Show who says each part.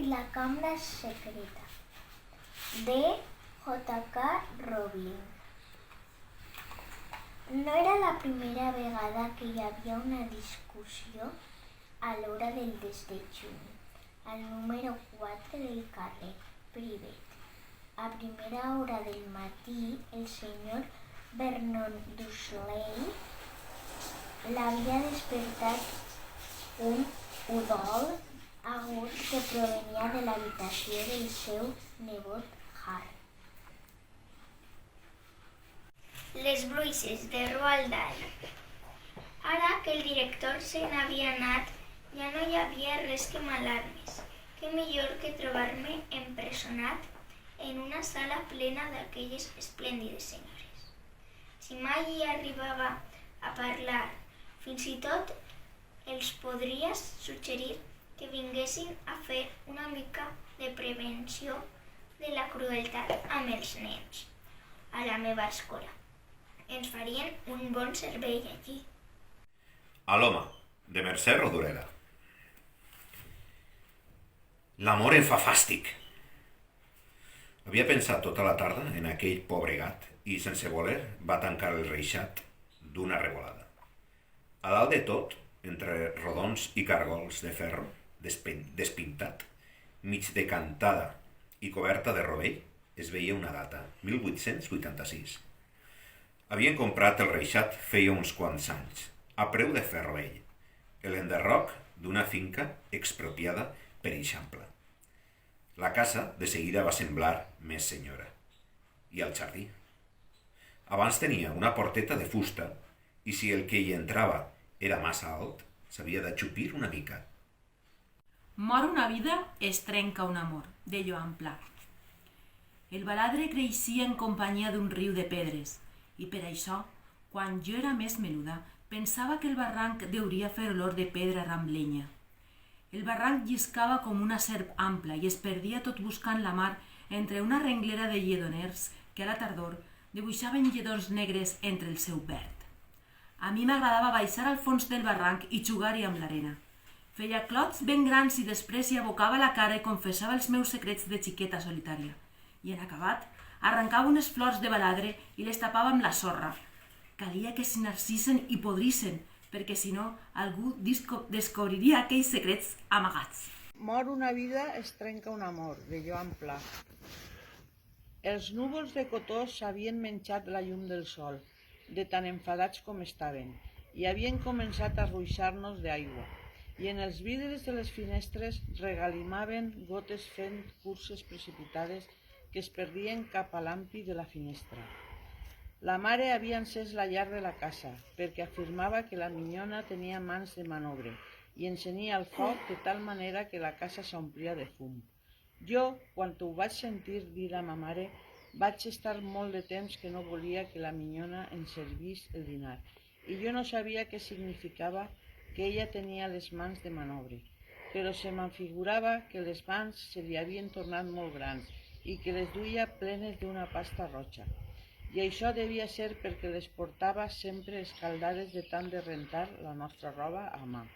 Speaker 1: y la Cámara Secreta, de J.K. Rowling. No era la primera vegada que hi havia una discussió a l'hora del desdejuni, al número 4 del carrer Privet. A primera hora del matí, el senyor Vernon Dursley l'havia despertat un udol agut que provenia de l'habitació del seu nebot Harry.
Speaker 2: Les bruixes de Roald Dahl. Ara que el director se n'havia anat, ja no hi havia res que m'alarmés. Què millor que trobar-me empresonat en una sala plena d'aquelles esplèndides senyores. Si mai hi arribava a parlar, fins i tot els podria suggerir que vinguessin a fer una mica de prevenció de la crueltat amb els nens a la meva escola. Ens farien un bon servei allí.
Speaker 3: A l'home, de Mercè Rodoreda. L'amor em fa fàstic. Havia pensat tota la tarda en aquell pobre gat i, sense voler, va tancar el reixat d'una revolada. A dalt de tot, entre rodons i cargols de ferro, despintat, mig decantada i coberta de rovell, es veia una data, 1886. Havien comprat el reixat feia uns quants anys, a preu de ferro vell, l'enderroc d'una finca expropiada per Eixample. La casa de seguida va semblar més senyora. I el jardí. Abans tenia una porteta de fusta i si el que hi entrava era massa alt, s'havia d'aixupir una mica.
Speaker 4: Mor una vida, es trenca un amor, de Joan Pla. El baladre creixia en companyia d'un riu de pedres i per això, quan jo era més menuda, pensava que el barranc deuria fer olor de pedra ramblenya. El barranc lliscava com una serp ampla i es perdia tot buscant la mar entre una renglera de lledoners que a la tardor dibuixaven lledons negres entre el seu verd. A mi m'agradava baixar al fons del barranc i jugar-hi amb l'arena. Feia clots ben grans i després hi abocava la cara i confessava els meus secrets de xiqueta solitària. I en acabat, arrencava unes flors de baladre i les tapava amb la sorra. Calia que s'inarcissen i podrissen, perquè si no, algú descobriria aquells secrets amagats.
Speaker 5: Mor una vida, es trenca un amor, de Joan Pla. Els núvols de cotó s'havien menjat la llum del sol, de tan enfadats com estaven, i havien començat a ruixar-nos d'aigua, i en els vidres de les finestres regalimaven gotes fent curses precipitades que es perdien cap a l'ampli de la finestra. La mare havia encès la llar de la casa, perquè afirmava que la minyona tenia mans de manobre i encenia el foc de tal manera que la casa s'omplia de fum. Jo, quan ho vaig sentir dir a ma mare, vaig estar molt de temps que no volia que la minyona ens servís el dinar, i jo no sabia què significava que ella tenia les mans de manobre, però se m'afigurava que les mans se li havien tornat molt grans i que les duia plenes d'una pasta roja. I això devia ser perquè les portava sempre escaldades de tant de rentar la nostra roba a mà.